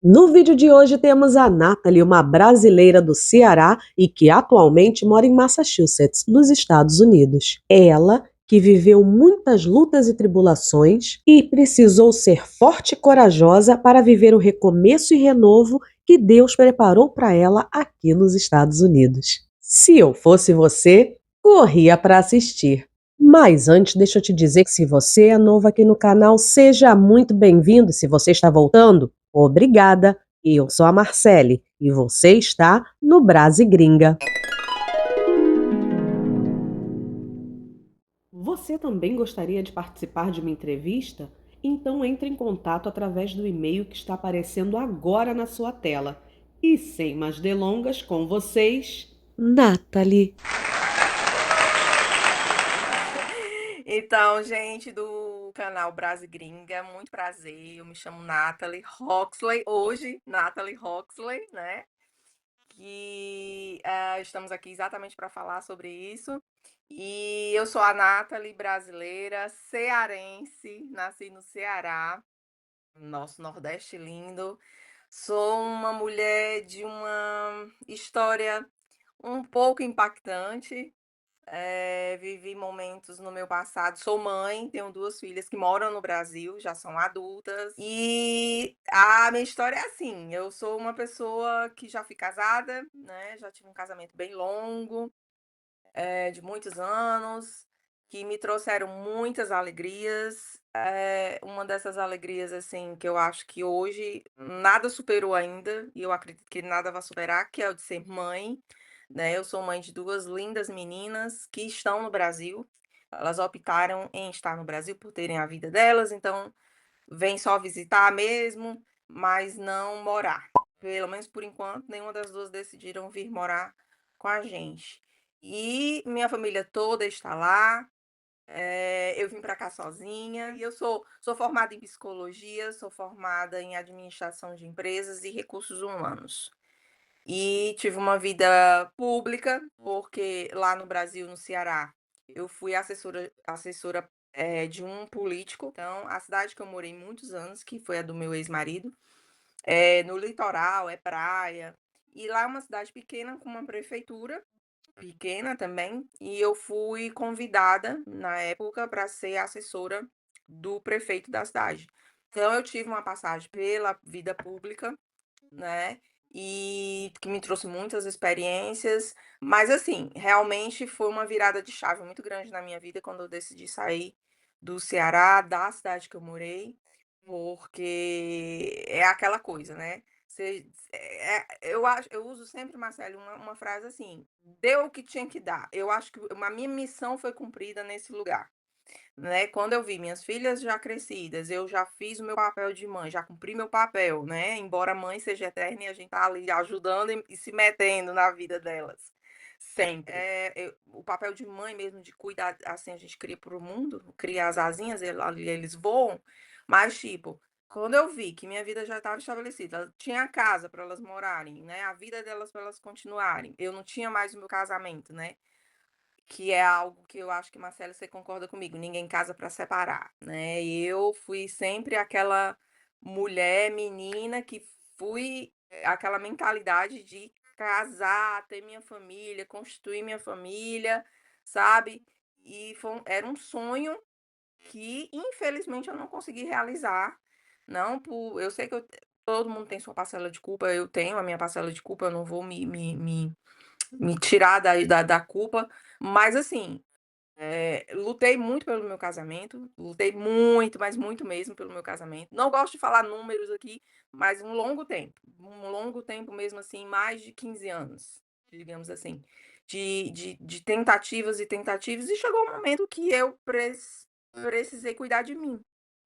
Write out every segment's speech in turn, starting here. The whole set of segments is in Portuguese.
No vídeo de hoje temos a Natalie, uma brasileira do Ceará e que atualmente mora em Massachusetts, nos Estados Unidos. Ela, que viveu muitas lutas e tribulações e precisou ser forte e corajosa para viver o recomeço e renovo que Deus preparou para ela aqui nos Estados Unidos. Se eu fosse você, corria para assistir. Mas antes, deixa eu te dizer que se você é novo aqui no canal, seja muito bem-vindo. Se você está voltando, obrigada. Eu sou a Marcele e você está no Brasi Gringa. Você também gostaria de participar de uma entrevista? Então entre em contato através do e-mail que está aparecendo agora na sua tela. E sem mais delongas, com vocês, Natalie. Então, gente do canal Brasi Gringa, muito prazer. Eu me chamo Natalie Roxley, hoje Natalie Roxley, né? Estamos aqui exatamente para falar sobre isso. E eu sou a Natalie, brasileira, cearense, nasci no Ceará, nosso Nordeste lindo. Sou uma mulher de uma história um pouco impactante. Vivi momentos no meu passado. Sou mãe, tenho duas filhas que moram no Brasil, já são adultas. E a minha história é assim: eu sou uma pessoa que já fui casada, né? Já tive um casamento bem longo, de muitos anos, que me trouxeram muitas alegrias. Uma dessas alegrias, assim, que eu acho que hoje nada superou ainda, e eu acredito que nada vai superar, que é o de ser mãe, né? Eu sou mãe de duas lindas meninas que estão no Brasil. Elas optaram em estar no Brasil por terem a vida delas, então vem só visitar mesmo, mas não morar. Pelo menos por enquanto, nenhuma das duas decidiram vir morar com a gente. E minha família toda está lá. Eu vim para cá sozinha e eu sou formada em psicologia, sou formada em administração de empresas e recursos humanos. E tive uma vida pública, porque lá no Brasil, no Ceará, eu fui assessora, de um político. Então, a cidade que eu morei muitos anos, que foi a do meu ex-marido, é no litoral, é praia. E lá é uma cidade pequena com uma prefeitura pequena também, e eu fui convidada na época para ser assessora do prefeito da cidade. Então eu tive uma passagem pela vida pública, né, e que me trouxe muitas experiências, mas assim, realmente foi uma virada de chave muito grande na minha vida quando eu decidi sair do Ceará, da cidade que eu morei, porque é aquela coisa, né, eu uso sempre, Marcelo, uma frase assim: "Deu o que tinha que dar". Eu acho que a minha missão foi cumprida nesse lugar. Né, quando eu vi minhas filhas já crescidas, eu já fiz o meu papel de mãe, já cumpri meu papel, né, embora a mãe seja eterna e a gente tá ali ajudando e se metendo na vida delas, sempre. O papel de mãe mesmo, de cuidar, assim, a gente cria para o mundo, cria as asinhas, ali eles voam, mas tipo, quando eu vi que minha vida já estava estabelecida, tinha a casa para elas morarem, né, a vida delas para elas continuarem, eu não tinha mais o meu casamento, né, que é algo que eu acho que, Marcelo, você concorda comigo, ninguém casa para separar, né. E eu fui sempre aquela mulher, menina que fui aquela mentalidade de casar, ter minha família, constituir minha família, sabe. E era um sonho que infelizmente eu não consegui realizar, não por eu sei que todo mundo tem sua parcela de culpa, eu tenho a minha parcela de culpa, eu não vou me tirar da culpa, mas assim, lutei muito pelo meu casamento, lutei muito, mas muito mesmo pelo meu casamento. Não gosto de falar números aqui, mas um longo tempo mesmo, assim, mais de 15 anos, digamos assim, de tentativas e tentativas, e chegou um momento que eu precisei cuidar de mim.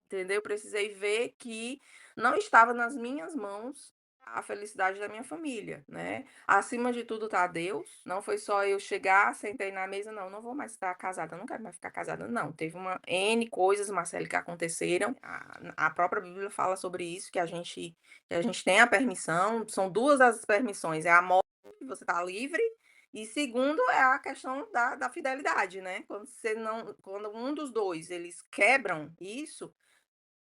Entendeu? Precisei ver que não estava nas minhas mãos a felicidade da minha família, né. Acima de tudo tá Deus, não foi só eu chegar, sentei na mesa: "Não, não vou mais estar casada, não quero mais ficar casada", não. Teve uma N coisas, Marcele, que aconteceram. A própria Bíblia fala sobre isso, que a gente tem a permissão, são 2 as permissões, é a morte, você tá livre, e segundo é a questão da fidelidade, né. Quando um dos 2 eles quebram isso,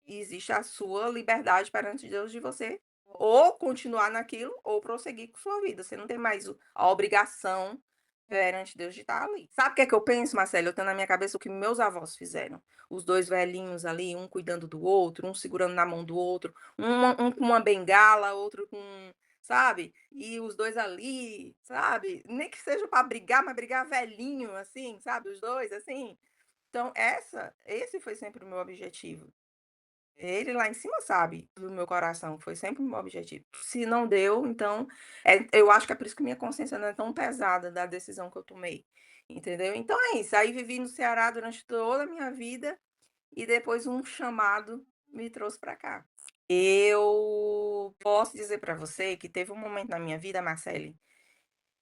existe a sua liberdade perante Deus de você Ou continuar naquilo, ou prosseguir com sua vida. Você não tem mais a obrigação perante Deus de estar ali. Sabe o que é que eu penso, Marcelo? Eu tenho na minha cabeça o que meus avós fizeram. Os 2 velhinhos ali, um cuidando do outro, um segurando na mão do outro, um com uma bengala, outro com, sabe? E os 2 ali, sabe? Nem que seja para brigar, mas brigar velhinho, assim, sabe? Os 2 assim. Então esse foi sempre o meu objetivo. Ele lá em cima sabe do meu coração, foi sempre o meu objetivo. Se não deu, então, eu acho que é por isso que minha consciência não é tão pesada da decisão que eu tomei, entendeu. Então é isso, aí vivi no Ceará durante toda a minha vida, e depois um chamado me trouxe para cá. Eu posso dizer para você que teve um momento na minha vida, Marcele,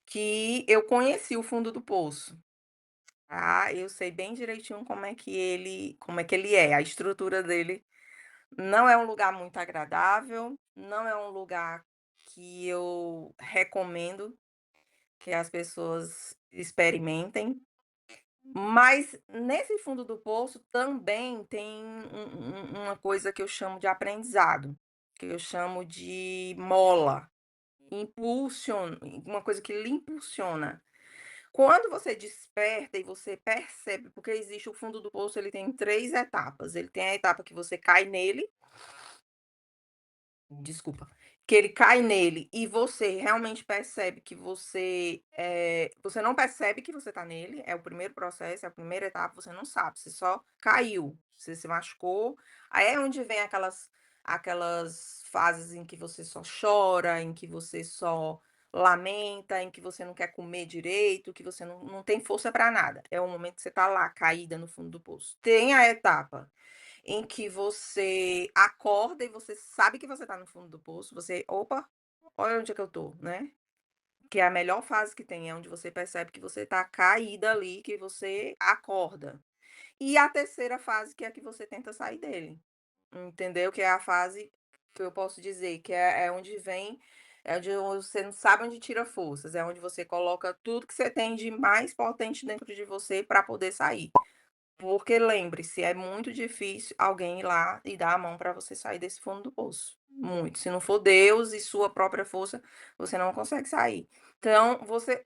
que eu conheci o fundo do poço, tá. Eu sei bem direitinho como é que ele é, a estrutura dele. Não é um lugar muito agradável, não é um lugar que eu recomendo que as pessoas experimentem, mas nesse fundo do poço também tem uma coisa que eu chamo de aprendizado, que eu chamo de mola, uma coisa que lhe impulsiona. Quando você desperta e você percebe, porque existe o fundo do poço, ele tem 3 etapas, ele tem a etapa que você cai nele. Desculpa. Que ele cai nele e você realmente percebe que você não percebe que você tá nele, é o primeiro processo, é a primeira etapa, você não sabe, você só caiu, você se machucou. Aí é onde vem aquelas fases em que você só chora, em que você só lamenta, em que você não quer comer direito, que você não tem força para nada. É o momento que você tá lá, caída no fundo do poço. Tem a etapa em que você acorda e você sabe que você tá no fundo do poço, você: "Opa, olha onde é que eu tô", né. Que é a melhor fase que tem, é onde você percebe que você tá caída ali, que você acorda. E a terceira fase que é a que você tenta sair dele, entendeu? Que é a fase que eu posso dizer que é onde vem é onde você não sabe onde tira forças, é onde você coloca tudo que você tem de mais potente dentro de você para poder sair. Porque lembre-se, é muito difícil alguém ir lá e dar a mão para você sair desse fundo do poço. Muito. Se não for Deus e sua própria força, você não consegue sair. Então,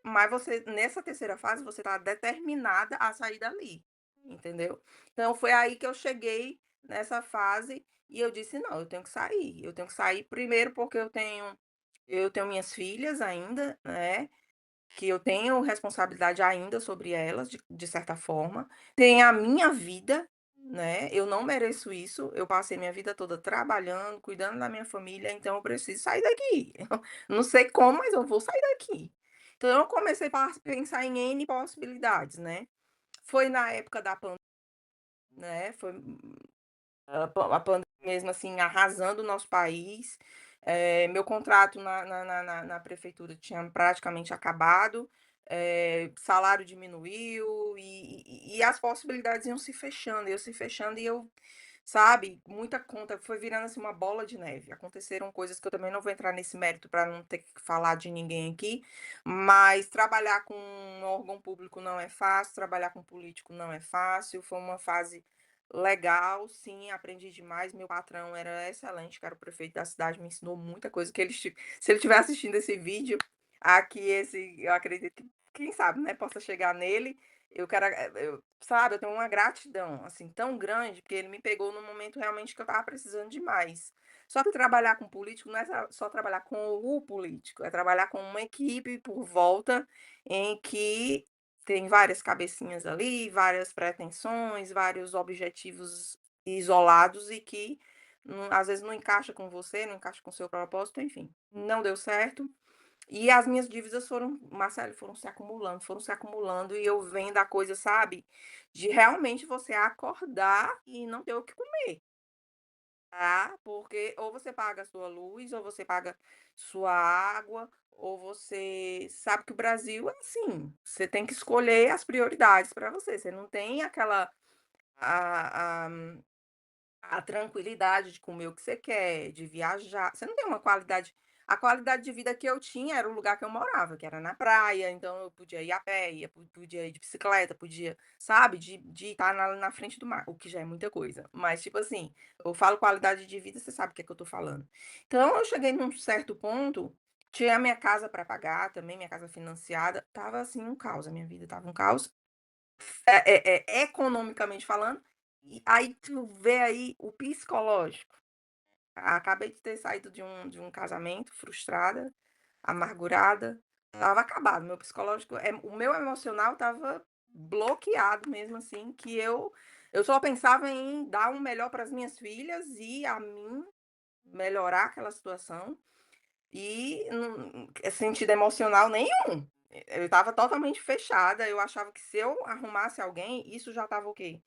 mas você, nessa terceira fase, você está determinada a sair dali, entendeu? Então, foi aí que eu cheguei nessa fase e eu disse: não, eu tenho que sair. Eu tenho que sair primeiro porque eu tenho minhas filhas ainda, né? Que eu tenho responsabilidade ainda sobre elas, de certa forma. Tem a minha vida, né, eu não mereço isso, eu passei minha vida toda trabalhando, cuidando da minha família, então eu preciso sair daqui. Não sei como, mas eu vou sair daqui. Então eu comecei a pensar em N possibilidades, né. Foi na época da pandemia, né, foi a pandemia mesmo, assim, arrasando o nosso país. Meu contrato na prefeitura tinha praticamente acabado, salário diminuiu e as possibilidades iam se fechando e eu, sabe, muita conta, foi virando, assim, uma bola de neve. Aconteceram coisas que eu também não vou entrar nesse mérito para não ter que falar de ninguém aqui, mas trabalhar com um órgão público não é fácil, trabalhar com político não é fácil, foi uma fase legal, sim, aprendi demais. Meu patrão era excelente, que era o prefeito da cidade, me ensinou muita coisa que se ele estiver assistindo esse vídeo, aqui eu acredito que, quem sabe, né, possa chegar nele. Eu quero, sabe, eu tenho uma gratidão, assim, tão grande, porque ele me pegou no momento realmente que eu estava precisando demais. Só que trabalhar com político não é só trabalhar com o político, é trabalhar com uma equipe por volta em que tem várias cabecinhas ali, várias pretensões, vários objetivos isolados e que, às vezes não encaixa com você, não encaixa com o seu propósito, enfim. Não deu certo. E as minhas dívidas foram, Marcelo, foram se acumulando e eu vendo a coisa, sabe, de realmente você acordar e não ter o que comer. Tá, porque ou você paga a sua luz, ou você paga sua água, ou você sabe que o Brasil é assim, você tem que escolher as prioridades para você, você não tem aquela a a a tranquilidade de comer o que você quer, de viajar, você não tem uma qualidade, A qualidade de vida que eu tinha era o lugar que eu morava, que era na praia, então eu podia ir a pé, podia ir de bicicleta, podia, sabe, de estar na frente do mar, o que já é muita coisa. Mas, tipo assim, eu falo qualidade de vida, você sabe o que é que eu tô falando. Então eu cheguei num certo ponto, tinha a minha casa para pagar também, minha casa financiada, tava assim um caos, a minha vida tava um caos, economicamente falando, e aí tu vê aí o psicológico. Acabei de ter saído de um casamento, frustrada, amargurada, estava acabado, meu psicológico o meu emocional estava bloqueado mesmo, assim, que eu só pensava em dar o melhor para as minhas filhas e a mim melhorar aquela situação, e sentido emocional nenhum. Eu estava totalmente fechada, eu achava que se eu arrumasse alguém, isso já estava o quê?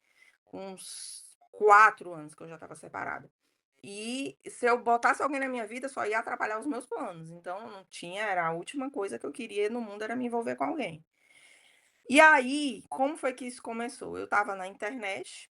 Com uns 4 anos que eu já estava separada. E se eu botasse alguém na minha vida, só ia atrapalhar os meus planos, então não tinha era a última coisa que eu queria no mundo era me envolver com alguém. E aí, como foi que isso começou? Eu estava na internet,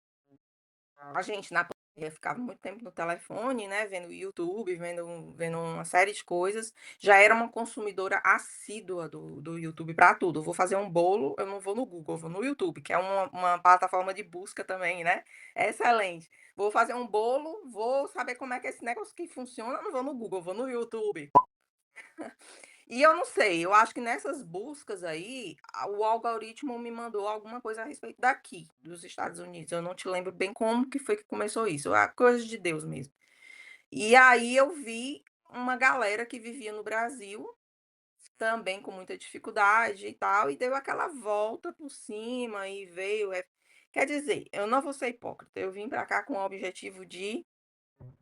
a gente na pandemia ficava muito tempo no telefone, né, vendo YouTube, vendo uma série de coisas, já era uma consumidora assídua do YouTube para tudo. Eu vou fazer um bolo, eu não vou no Google, eu vou no YouTube, que é uma plataforma de busca também, né, excelente. Vou fazer um bolo, vou saber como é que é esse negócio que funciona, não vou no Google, eu vou no YouTube. E eu não sei, eu acho que nessas buscas aí, o algoritmo me mandou alguma coisa a respeito daqui, dos Estados Unidos. Eu não te lembro bem como que foi que começou isso, é coisa de Deus mesmo. E aí eu vi uma galera que vivia no Brasil, também com muita dificuldade e tal, e deu aquela volta por cima e veio. Quer dizer, eu não vou ser hipócrita, eu vim para cá com o objetivo de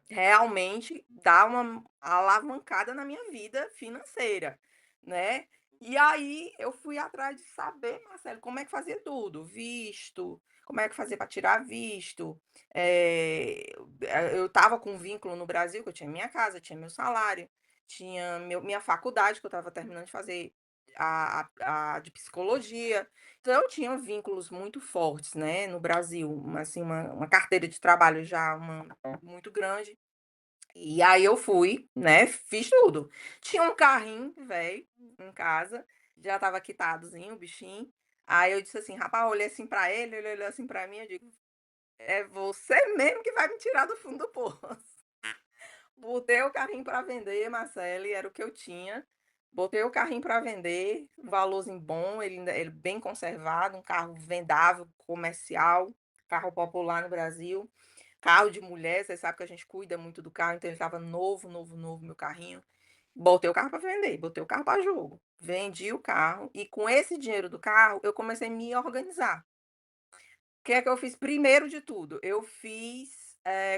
realmente dar uma alavancada na minha vida financeira, né. E aí eu fui atrás de saber, Marcelo, como é que fazia tudo, visto, como é que fazia para tirar visto, eu estava com um vínculo no Brasil, que eu tinha minha casa, tinha meu salário, tinha minha faculdade, que eu estava terminando de fazer a de psicologia, então eu tinha vínculos muito fortes, né, no Brasil, assim, uma carteira de trabalho já muito grande. E aí eu fui, né, fiz tudo. Tinha um carrinho velho em casa, já estava quitadozinho o bichinho, aí eu disse assim: "Rapaz", olhei assim pra ele, ele olhou assim pra mim, eu digo: "É você mesmo que vai me tirar do fundo do poço". Botei o carrinho para vender, Marcele, era o que eu tinha. Botei o carrinho para vender, um valorzinho bom, ele bem conservado, um carro vendável, comercial, carro popular no Brasil. Carro de mulher, você sabe que a gente cuida muito do carro, então ele estava novo, novo, novo, meu carrinho. Botei o carro para vender, botei o carro para jogo. Vendi o carro e com esse dinheiro do carro, eu comecei a me organizar. O que é que eu fiz? Primeiro de tudo, eu fiz,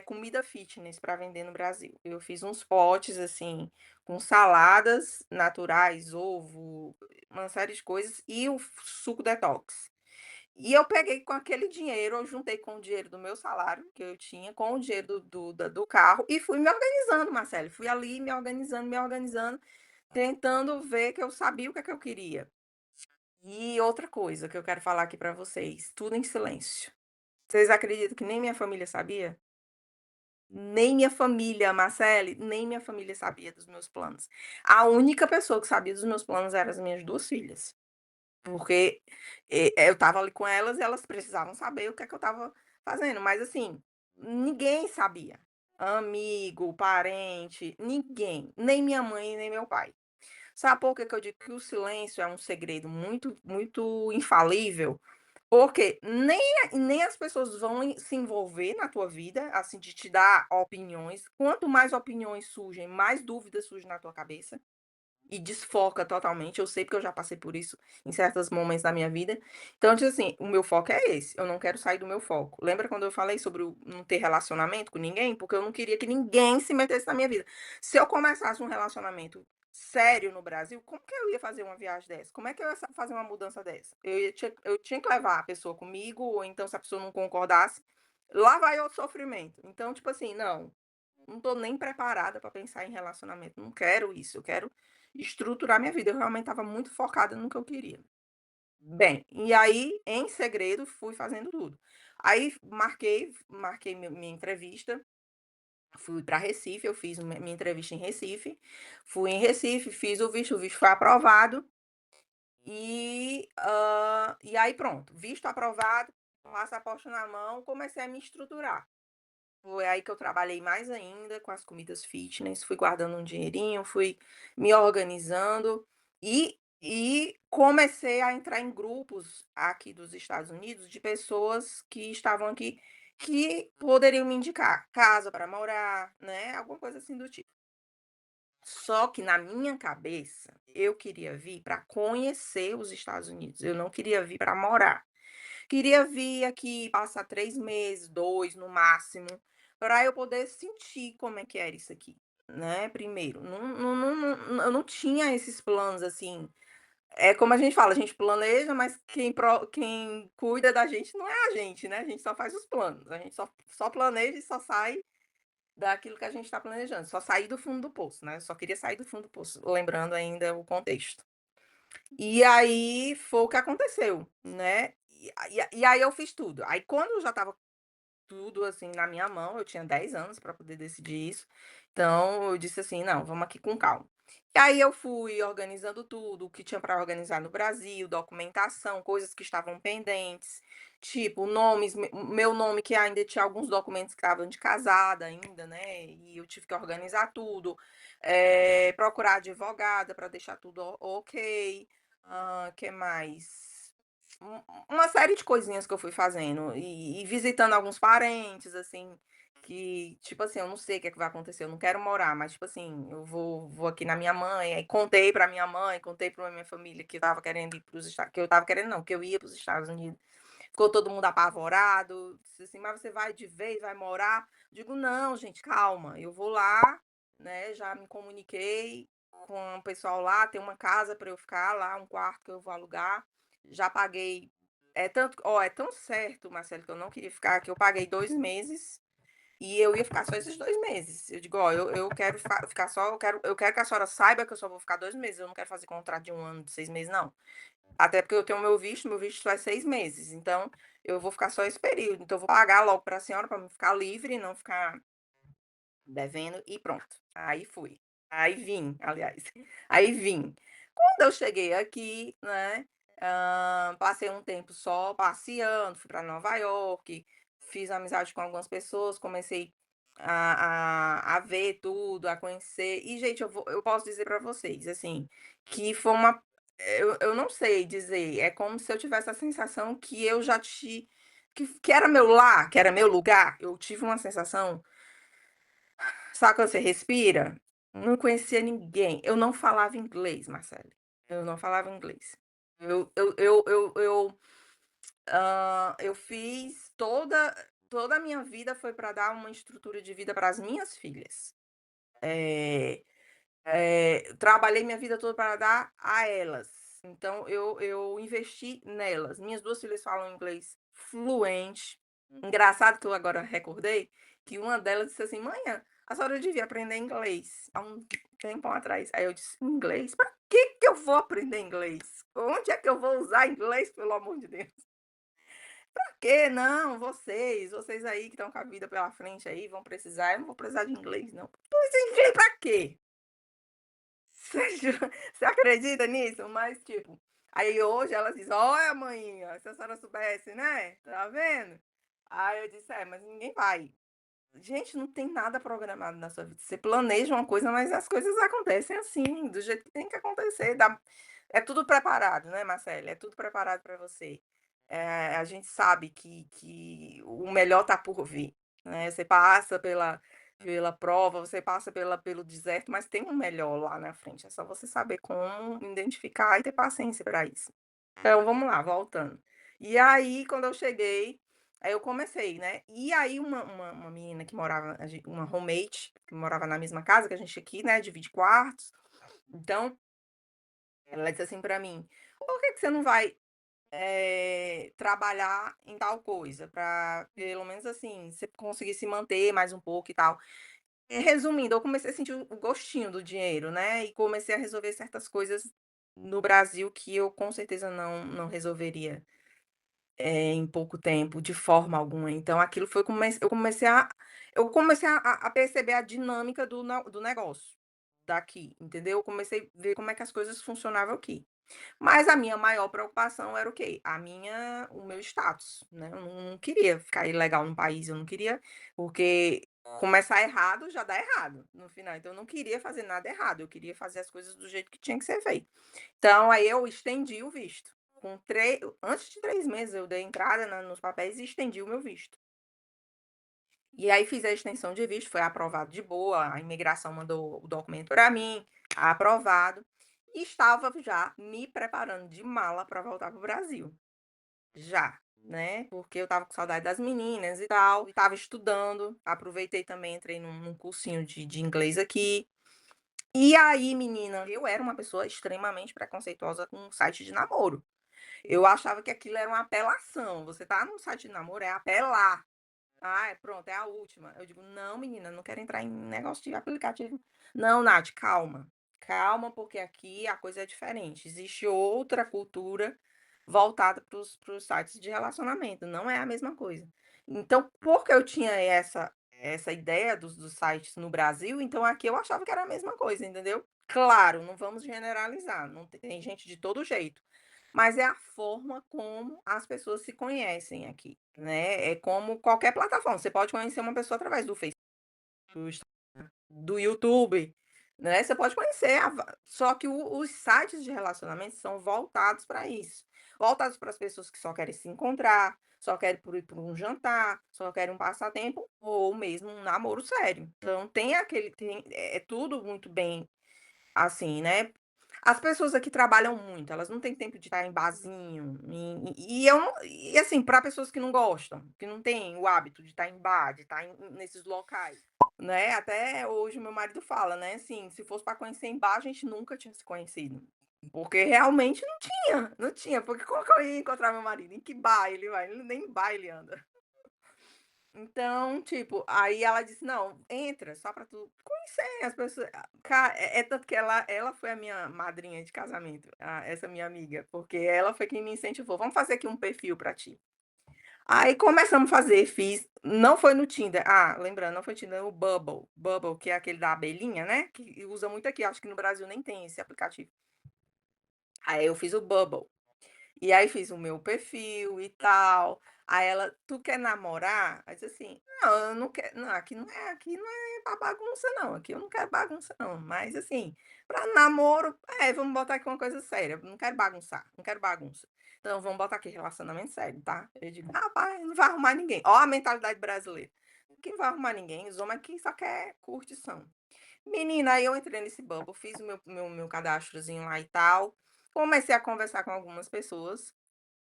comida fitness para vender no Brasil. Eu fiz uns potes, assim, com saladas naturais, ovo, uma série de coisas e o suco detox. E eu peguei com aquele dinheiro, eu juntei com o dinheiro do meu salário que eu tinha, com o dinheiro do carro e fui me organizando, Marcelo. Fui ali me organizando, tentando ver que eu sabia o que é que eu queria. E outra coisa que eu quero falar aqui para vocês, tudo em silêncio. Vocês acreditam que nem minha família sabia? Nem minha família, Marcele, nem minha família sabia dos meus planos. A única pessoa que sabia dos meus planos eram as minhas 2 filhas. Porque, eu estava ali com elas e elas precisavam saber o que é que eu estava fazendo, mas assim, ninguém sabia. Amigo, parente, ninguém, nem minha mãe, nem meu pai. Sabe por que que eu digo que o silêncio é um segredo muito muito infalível? Porque nem as pessoas vão se envolver na tua vida, assim, de te dar opiniões. Quanto mais opiniões surgem, mais dúvidas surgem na tua cabeça. E desfoca totalmente, eu sei porque eu já passei por isso em certos momentos da minha vida. Então, tipo assim, o meu foco é esse, eu não quero sair do meu foco. Lembra quando eu falei sobre o não ter relacionamento com ninguém? Porque eu não queria que ninguém se metesse na minha vida. Se eu começasse um relacionamento sério no Brasil, como que eu ia fazer uma viagem dessa? Como é que eu ia fazer uma mudança dessa? Eu tinha que levar a pessoa comigo, ou então se a pessoa não concordasse, lá vai outro sofrimento. Então, tipo assim, não tô nem preparada para pensar em relacionamento, não quero isso, eu quero estruturar minha vida, eu realmente estava muito focada no que eu queria. Bem, e aí, em segredo, fui fazendo tudo. Aí marquei minha entrevista, Fui para Recife, eu fiz minha entrevista em Recife, fui em Recife, fiz o visto foi aprovado, e aí pronto, visto aprovado, passaporte na mão, comecei a me estruturar. Foi aí que eu trabalhei mais ainda com as comidas fitness, fui guardando um dinheirinho, fui me organizando e comecei a entrar em grupos aqui dos Estados Unidos de pessoas que estavam aqui, que poderiam me indicar casa para morar, né, alguma coisa assim do tipo. Só que na minha cabeça, eu queria vir para conhecer os Estados Unidos, eu não queria vir para morar. Queria vir aqui, passar 3 meses, 2 no máximo, para eu poder sentir como é que era isso aqui, né, primeiro. Eu não tinha esses planos, assim, é como a gente fala, a gente planeja, mas quem cuida da gente não é a gente, né, a gente só faz os planos, a gente só planeja e só sai daquilo que a gente está planejando, só sair do fundo do poço, né, só queria sair do fundo do poço, lembrando ainda o contexto. E aí foi o que aconteceu, né. E aí eu fiz tudo. Aí quando eu já estava tudo, assim, na minha mão, eu tinha 10 anos para poder decidir isso, então eu disse assim: "Não, vamos aqui com calma". E aí eu fui organizando tudo, o que tinha para organizar no Brasil, documentação, coisas que estavam pendentes, tipo nomes, o meu nome que ainda tinha alguns documentos que estavam de casada ainda, né, e eu tive que organizar tudo, procurar advogada para deixar tudo ok. Que mais? Um uma série de coisinhas que eu fui fazendo e visitando alguns parentes, assim, que, tipo assim, eu não sei o que é que vai acontecer, eu não quero morar, mas, tipo assim, eu vou aqui na minha mãe, aí contei pra minha mãe, contei pra minha família que eu estava querendo ir para os Estados que eu estava querendo não, que eu ia para os Estados Unidos. Ficou todo mundo apavorado, disse assim: "Mas você vai de vez, vai morar?" Digo: "Não, gente, calma, eu vou lá, né, já me comuniquei com o pessoal lá, tem uma casa para eu ficar lá, um quarto que eu vou alugar, já paguei". É tão certo, Marcelo, que eu não queria ficar, que eu paguei 2 meses e eu ia ficar só esses 2 meses. Eu digo: "Ó, eu quero ficar só, eu quero que a senhora saiba que eu só vou ficar 2 meses, eu não quero fazer contrato de 1 ano, de 6 meses não". Até porque eu tenho meu visto só é 6 meses, então eu vou ficar só esse período, então eu vou pagar logo para a senhora para me ficar livre, não ficar devendo e pronto. Aí fui. Aí vim, aliás. Aí vim. Quando eu cheguei aqui, né, passei um tempo só passeando, fui para Nova York, fiz amizade com algumas pessoas, comecei a ver tudo, a conhecer. E, gente, eu posso dizer para vocês, assim, que foi uma. Eu não sei dizer, é como se eu tivesse a sensação que eu já te. Que era meu lar, que era meu lugar. Eu tive uma sensação. Sabe quando você respira? Não conhecia ninguém. Eu não falava inglês, Marcele. Eu não falava inglês. Eu fiz toda a minha vida foi para dar uma estrutura de vida para as minhas filhas. Eh Trabalhei minha vida toda para dar a elas. Então eu investi nelas. Minhas 2 filhas falam inglês fluente. Engraçado que eu agora recordei que uma delas disse assim: "Mãe, a senhora devia aprender inglês", há um tempão atrás. Aí eu disse: "Inglês? Para que eu vou aprender inglês? Onde é que eu vou usar inglês, pelo amor de Deus? Pra quê? Não, vocês aí que estão com a vida pela frente aí, vão precisar, eu não vou precisar de inglês não". Pois inglês pra quê? Você acredita nisso? Mas, tipo, aí hoje ela diz: "Olha, maninha, se a senhora soubesse, né, tá vendo?". Aí eu disse: "É, mas ninguém vai". Gente, não tem nada programado na sua vida. Você planeja uma coisa, mas as coisas acontecem assim, do jeito que tem que acontecer. É tudo preparado, né, Marcele? É tudo preparado para você. A gente sabe que o melhor tá por vir, né? Você passa pela prova, você passa pelo deserto, mas tem um melhor lá na frente. É só você saber como identificar e ter paciência para isso. Então, vamos lá, voltando. E aí, quando eu cheguei, aí eu comecei, né. E aí uma menina que morava uma roommate, que morava na mesma casa que a gente aqui, né, divide quartos. Então, ela disse assim pra mim: "Por que que você não vai, trabalhar em tal coisa, pra pelo menos, assim, você conseguir se manter mais um pouco e tal". Resumindo, eu comecei a sentir o gostinho do dinheiro, né, e comecei a resolver certas coisas no Brasil que eu com certeza não resolveria em pouco tempo, de forma alguma. Então aquilo foi eu comecei a perceber a dinâmica do negócio daqui, entendeu? Eu comecei a ver como é que as coisas funcionavam aqui. Mas a minha maior preocupação era o quê? O meu status, né, eu não queria ficar ilegal no país, eu não queria porque começar errado já dá errado no final, então eu não queria fazer nada errado, eu queria fazer as coisas do jeito que tinha que ser feito. Então aí eu estendi o visto. Antes de 3 meses eu dei entrada nos papéis e estendi o meu visto. E aí fiz a extensão de visto, foi aprovado de boa, a imigração mandou o documento para mim, aprovado, e estava já me preparando de mala para voltar para o Brasil, já, né, porque eu estava com saudade das meninas e tal, estava estudando, aproveitei também, entrei num cursinho de inglês aqui. E aí menina, eu era uma pessoa extremamente preconceituosa com site de namoro. Eu achava que aquilo era uma apelação, você tá num site de namoro, é apelar. Ah, pronto, é a última. Eu digo: "Não, menina, não quero entrar em negócio de aplicativo". "Não, Nath, calma. Calma, porque aqui a coisa é diferente. Existe outra cultura voltada para os sites de relacionamento, não é a mesma coisa". Então, porque eu tinha essa ideia dos sites no Brasil, então aqui eu achava que era a mesma coisa, entendeu? Claro, não vamos generalizar, não tem gente de todo jeito. Mas é a forma como as pessoas se conhecem aqui, né, é como qualquer plataforma, você pode conhecer uma pessoa através do Facebook, do Instagram, do YouTube, né, você pode conhecer a va só que os sites de relacionamento são voltados para isso, voltados para as pessoas que só querem se encontrar, só querem ir por um jantar, só querem um passatempo ou mesmo um namoro sério. Então é tudo muito bem assim, né. As pessoas aqui trabalham muito, elas não têm tempo de estar em barzinho, e eu não e assim, para pessoas que não gostam, que não têm o hábito de estar em bar, de estar nesses locais, né, até hoje o meu marido fala, né, assim, se fosse para conhecer em bar, a gente nunca tinha se conhecido, porque realmente não tinha, porque como que eu ia encontrar meu marido? Em que bar ele vai? Ele nem em bar ele anda. Então, tipo, aí ela disse: "Não, entra, só pra tu conhecer as pessoas". É tanto que ela foi a minha madrinha de casamento, essa minha amiga, porque ela foi quem me incentivou: "Vamos fazer aqui um perfil pra ti". Aí começamos a fazer, fiz não foi no Tinder, lembrando, não foi Tinder, o Bubble, que é aquele da abelhinha, né, que usa muito aqui, acho que no Brasil nem tem esse aplicativo. Aí eu fiz o Bubble. E aí fiz o meu perfil e tal. Aí ela: "Tu quer namorar?" Aí disse assim: "Não, eu não quero não, aqui não é pra bagunça não, aqui eu não quero bagunça não, mas assim, pra namoro, vamos botar aqui uma coisa séria, não quero bagunçar, não quero bagunça. Então vamos botar aqui relacionamento sério, tá?" Eu digo: "Rapaz, não vai arrumar ninguém". Ó a mentalidade brasileira, quem vai arrumar ninguém, os homens aqui só quer curtição. Menina, aí eu entrei nesse Bumble, fiz o meu cadastrozinho lá e tal, comecei a conversar com algumas pessoas,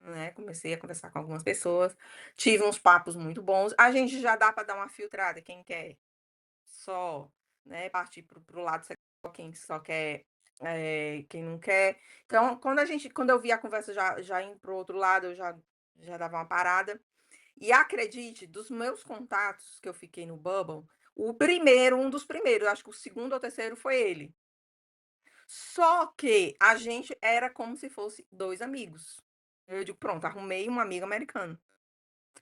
né, comecei a conversar com algumas pessoas, tive uns papos muito bons, a gente já dá para dar uma filtrada, quem quer só, né, partir para o lado sexual, quem só quer, quem não quer. Então, quando eu vi a conversa já indo para o outro lado, eu já dava uma parada. E acredite, dos meus contatos que eu fiquei no Bubble, um dos primeiros, acho que o segundo ou terceiro foi ele. Só que a gente era como se fosse 2 amigos. Eu digo: "Pronto, arrumei um amigo americano".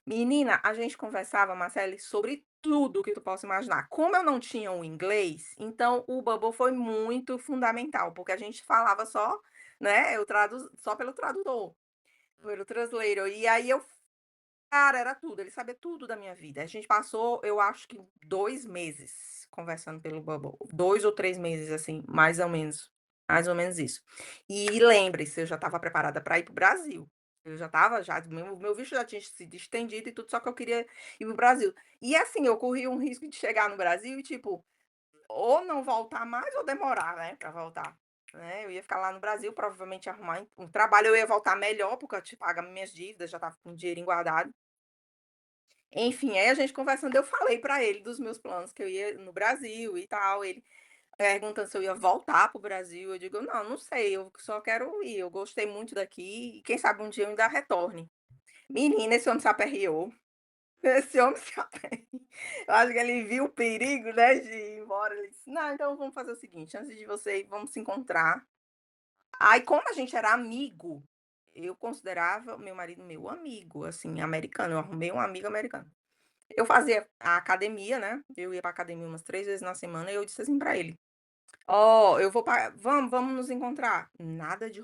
Menina, a gente conversava, Marcele, sobre tudo que tu possa imaginar. Como eu não tinha o inglês, então o Bubble foi muito fundamental, porque a gente falava só, né, eu tradu só pelo tradutor, pelo translator. E aí cara, era tudo, ele sabia tudo da minha vida. A gente passou, eu acho que 2 meses conversando pelo Bubble, 2 ou 3 meses, assim, mais ou menos isso. E lembre-se, eu já estava preparada para ir para o Brasil. Eu já estava já meu visto já tinha sido estendido e tudo, só que eu queria ir para o Brasil. E assim, eu corria um risco de chegar no Brasil e, tipo, ou não voltar mais ou demorar, né, pra voltar, né. Eu ia ficar lá no Brasil, provavelmente arrumar um trabalho, eu ia voltar melhor, porque eu tinha pago minhas dívidas, já estava com o dinheirinho guardado. Enfim, aí a gente conversando, eu falei pra ele dos meus planos, que eu ia no Brasil e tal, ele perguntando se eu ia voltar para o Brasil, eu digo: "Não, não sei, eu só quero ir, eu gostei muito daqui e quem sabe um dia eu ainda retorne". Menina, esse homem se aperreou, esse homem se aperreou. Eu acho que ele viu o perigo, né, de ir embora, ele disse: "Não, então vamos fazer o seguinte, antes de você ir, vamos se encontrar". Aí como a gente era amigo, eu considerava meu marido meu amigo, assim, americano, eu arrumei um amigo americano. Eu fazia a academia, né, eu ia pra academia umas 3 vezes na semana e eu disse assim pra ele: "Ó, eu vou pra vamos nos encontrar". Nada de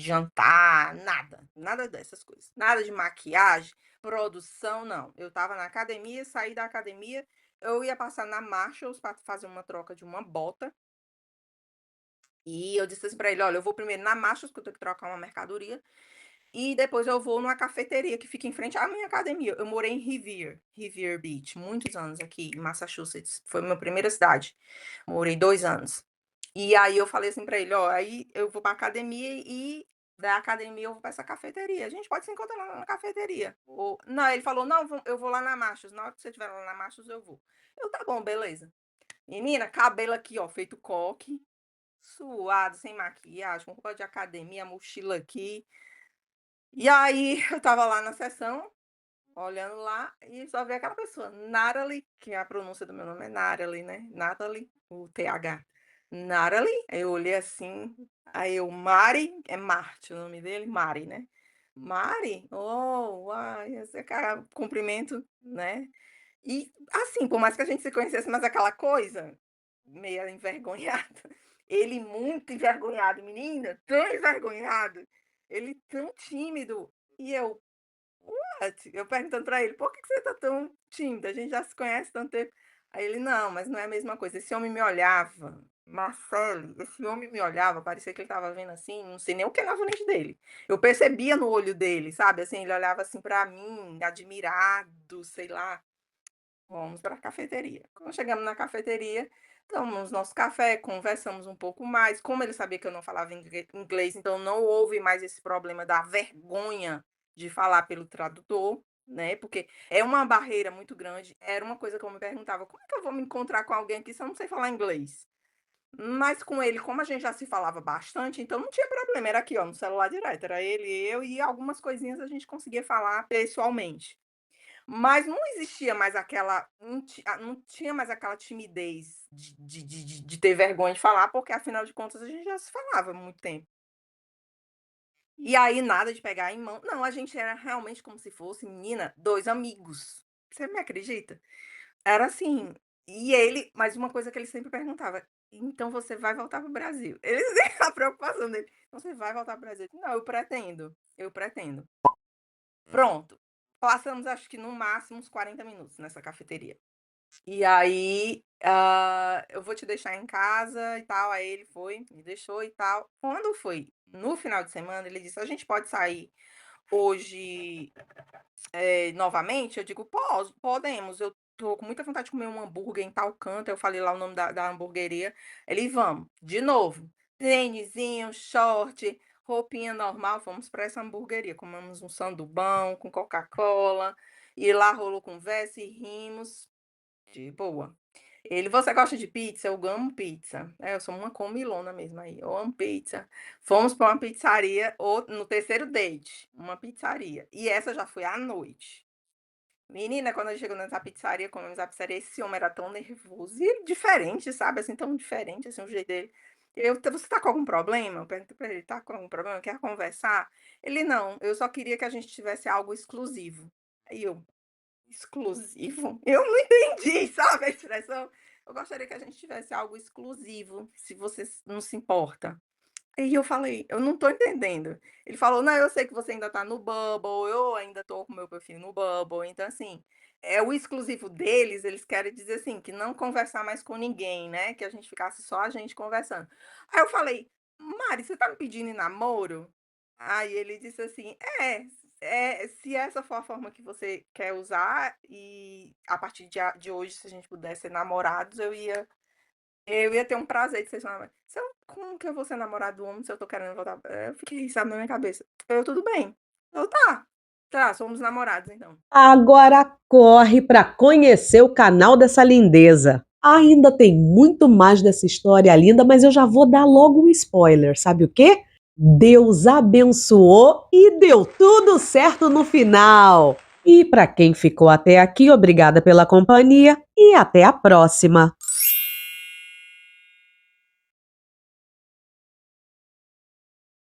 jantar, nada dessas coisas. Nada de maquiagem, produção, não. Eu estava na academia, saí da academia, eu ia passar na Marshalls pra fazer uma troca de uma bota, e eu disse assim pra ele: "Olha, eu vou primeiro na Marshalls, que eu tenho que trocar uma mercadoria, e depois eu vou numa cafeteria que fica em frente à minha academia". Eu morei em Revere Beach, muitos anos aqui em Massachusetts, foi minha primeira cidade. Morei 2 anos. E aí eu falei assim pra ele: "Ó, aí eu vou pra academia e da academia eu vou pra essa cafeteria. A gente pode se encontrar lá na cafeteria". Ou não, ele falou: "Não, eu vou lá na Marshalls, na hora que você estiver lá na Marshalls eu vou". Eu: "Tá bom, beleza". Menina, cabelo aqui, ó, feito coque, suado, sem maquiagem, com roupa de academia, mochila aqui. E aí eu estava lá na sessão, olhando lá, e só vi aquela pessoa, Natalie, que a pronúncia do meu nome é Natalie, né, Natalie, o TH. Natalie, aí eu olhei assim, aí eu: "Mari", é Marte o nome dele, Mari, né. "Mari? Oh, uai", esse cara cumprimento, né. E, assim, por mais que a gente se conhecesse, mas aquela coisa, meio envergonhada, ele muito envergonhado, menina, tão envergonhado, ele tão tímido, e eu: "What?" Eu perguntando pra ele: "Por que que você tá tão tímido? A gente já se conhece tanto tempo". Aí ele: "Não, mas não é a mesma coisa". Esse homem me olhava, Marcele, esse homem me olhava, parecia que ele estava vendo, assim, não sei nem o que na frente dele. Eu percebia no olho dele, sabe, assim, ele olhava, assim, pra mim, admirado, sei lá. Fomos pra cafeteria. Quando chegamos na cafeteria, tomamos nosso café, conversamos um pouco mais. Como ele sabia que eu não falava inglês, então não houve mais esse problema da vergonha de falar pelo tradutor, né, porque é uma barreira muito grande. Era uma coisa que eu me perguntava: "Como é que eu vou me encontrar com alguém aqui se eu não sei falar inglês?". Mas com ele, como a gente já se falava bastante, então não tinha problema, era aqui ó, no celular direto, era ele, eu e algumas coisinhas a gente conseguia falar pessoalmente. Mas não existia mais aquela não tinha mais aquela timidez de ter vergonha de falar, porque afinal de contas a gente já se falava há muito tempo. E aí nada de pegar em mão não, a gente era realmente como se fosse, menina, 2 amigos. Você me acredita? Era assim, e ele mas uma coisa que ele sempre perguntava: "Então você vai voltar para o Brasil?". Ele a preocupação dele: "Então você vai voltar para o Brasil?". "Não, eu pretendo, eu pretendo". Pronto, passamos acho que no máximo uns 40 minutos nessa cafeteria. E aí, "Eu vou te deixar em casa e tal", aí ele foi, me deixou e tal. Quando foi no final de semana, ele disse: "A gente pode sair hoje, novamente?". Eu digo: Podemos, eu tô com muita vontade de comer um hambúrguer em tal canto", eu falei lá o nome da hamburgueria. Ele: "Vamos". De novo, tênisinho, short, roupinha normal, fomos para essa hamburgueria, comemos um sandubão com Coca-Cola, e lá rolou conversa e rimos, de boa. Ele: "Você gosta de pizza?". Eu amo pizza. É, eu sou uma comilona mesmo aí, eu amo pizza. Fomos para uma pizzaria, no terceiro date, uma pizzaria, e essa já foi à noite. Menina, quando a gente chegou nessa pizzaria, comemos a pizzaria, esse homem era tão nervoso e diferente, sabe, assim, tão diferente, assim, o jeito dele. "Você tá com algum problema?". Eu perguntei pra ele: "Tá com algum problema? Quer conversar?". Ele: "Não, eu só queria que a gente tivesse algo exclusivo". Aí eu: "Exclusivo?". Eu não entendi, sabe, a expressão. "Eu gostaria que a gente tivesse algo exclusivo, se você não se importa". Aí eu falei: "Eu não tô entendendo". Ele falou: "Não, eu sei que você ainda tá no Bubble, eu ainda tô com o meu perfil no Bubble, então, assim, é o exclusivo deles, eles querem dizer, assim, que não conversar mais com ninguém, né, que a gente ficasse só a gente conversando". Aí eu falei: "Mari, você tá me pedindo em namoro?". Aí ele disse assim: se essa for a forma que você quer usar, e a partir de hoje, se a gente pudesse ser namorados, eu ia ter um prazer de ser sua namorada. Se eu Como que eu vou ser namorada do homem se eu tô querendo voltar eu fiquei, sabe, na minha cabeça. Eu: "Tudo bem". Eu: "Tá, tá, somos namorados então". Agora corre para conhecer o canal dessa lindeza. Ainda tem muito mais dessa história linda, mas eu já vou dar logo um spoiler. Sabe o quê? Deus abençoou e deu tudo certo no final. E para quem ficou até aqui, obrigada pela companhia e até a próxima.